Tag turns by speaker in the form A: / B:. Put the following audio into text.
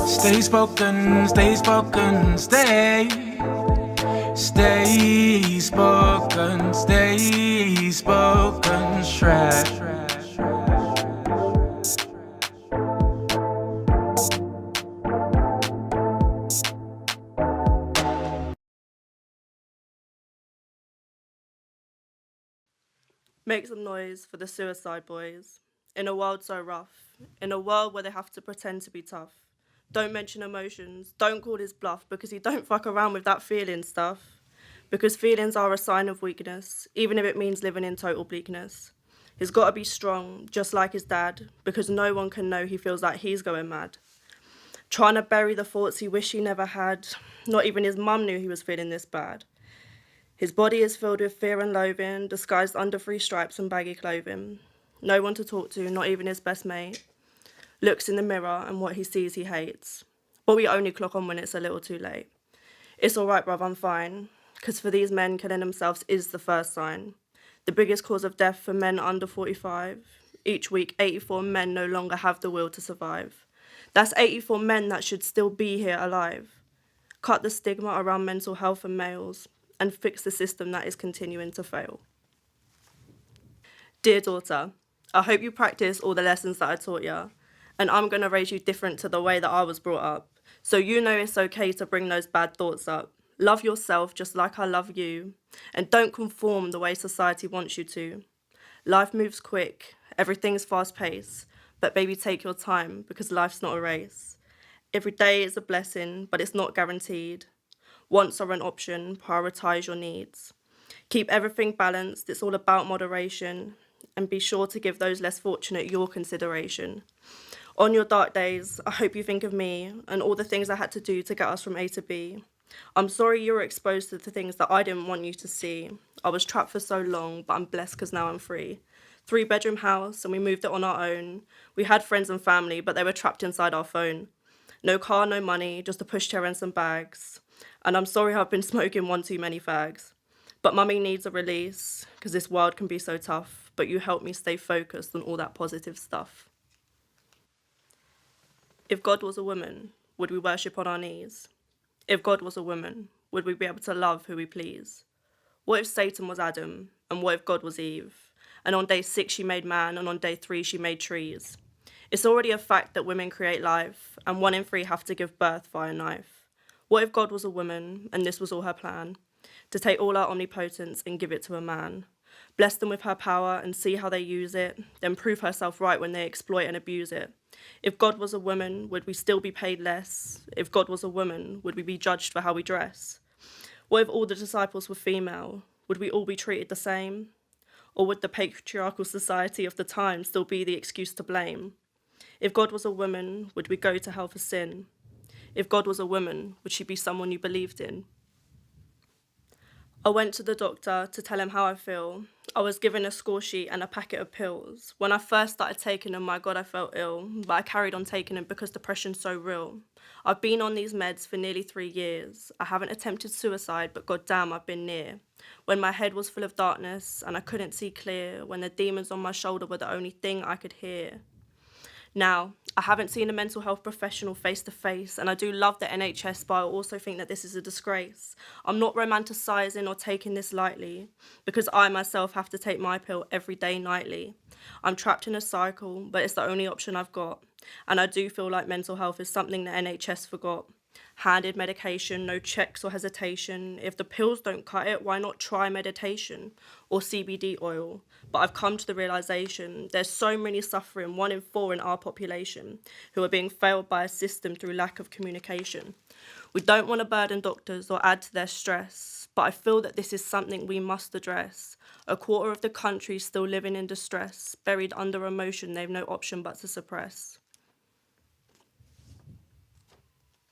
A: Stay spoken, stay spoken, stay. Stay spoken, stay spoken, shred.
B: Make some noise for the suicide boys. In a world so rough, in a world where they have to pretend to be tough. Don't mention emotions, don't call his bluff because he don't fuck around with that feeling stuff. Because feelings are a sign of weakness, even if it means living in total bleakness. He's gotta be strong, just like his dad, because no one can know he feels like he's going mad. Trying to bury the thoughts he wished he never had, not even his mum knew he was feeling this bad. His body is filled with fear and loathing, disguised under 3 stripes and baggy clothing. No one to talk to, not even his best mate. Looks in the mirror and what he sees he hates. But we only clock on when it's a little too late. It's alright, bruv, I'm fine. Because for these men, killing themselves is the first sign. The biggest cause of death for men under 45. Each week, 84 men no longer have the will to survive. That's 84 men that should still be here alive. Cut the stigma around mental health and males, and fix the system that is continuing to fail. Dear daughter, I hope you practice all the lessons that I taught you, and I'm going to raise you different to the way that I was brought up, so you know it's okay to bring those bad thoughts up. Love yourself just like I love you, and don't conform the way society wants you to. Life moves quick, everything's fast-paced, but baby, take your time, because life's not a race. Every day is a blessing, but it's not guaranteed. Wants are an option, prioritise your needs. Keep everything balanced, it's all about moderation, and be sure to give those less fortunate your consideration. On your dark days, I hope you think of me and all the things I had to do to get us from A to B. I'm sorry you were exposed to the things that I didn't want you to see. I was trapped for so long, but I'm blessed because now I'm free. 3-bedroom house, and we moved it on our own. We had friends and family, but they were trapped inside our phone. No car, no money, just a pushchair and some bags. And I'm sorry I've been smoking one too many fags. But mummy needs a release, because this world can be so tough, but you help me stay focused on all that positive stuff. If God was a woman, would we worship on our knees? If God was a woman, would we be able to love who we please? What if Satan was Adam, and what if God was Eve? And on day 6 she made man, and on day 3 she made trees. It's already a fact that women create life, and 1 in 3 have to give birth via knife. What if God was a woman, and this was all her plan? To take all our omnipotence and give it to a man. Bless them with her power and see how they use it, then prove herself right when they exploit and abuse it. If God was a woman, would we still be paid less? If God was a woman, would we be judged for how we dress? What if all the disciples were female? Would we all be treated the same? Or would the patriarchal society of the time still be the excuse to blame? If God was a woman, would we go to hell for sin? If God was a woman, would she be someone you believed in? I went to the doctor to tell him how I feel. I was given a score sheet and a packet of pills. When I first started taking them, my God, I felt ill, but I carried on taking them because depression's so real. I've been on these meds for nearly 3 years. I haven't attempted suicide, but goddamn, I've been near. When my head was full of darkness and I couldn't see clear, when the demons on my shoulder were the only thing I could hear. Now, I haven't seen a mental health professional face to face, and I do love the NHS, but I also think that this is a disgrace. I'm not romanticising or taking this lightly, because I myself have to take my pill every day nightly. I'm trapped in a cycle, but it's the only option I've got. And I do feel like mental health is something the NHS forgot. Handed medication, no checks or hesitation. If the pills don't cut it, why not try meditation or CBD oil? But I've come to the realisation there's so many suffering, 1 in 4 in our population, who are being failed by a system through lack of communication. We don't want to burden doctors or add to their stress, but I feel that this is something we must address. A quarter of the country still living in distress, buried under emotion they've no option but to suppress.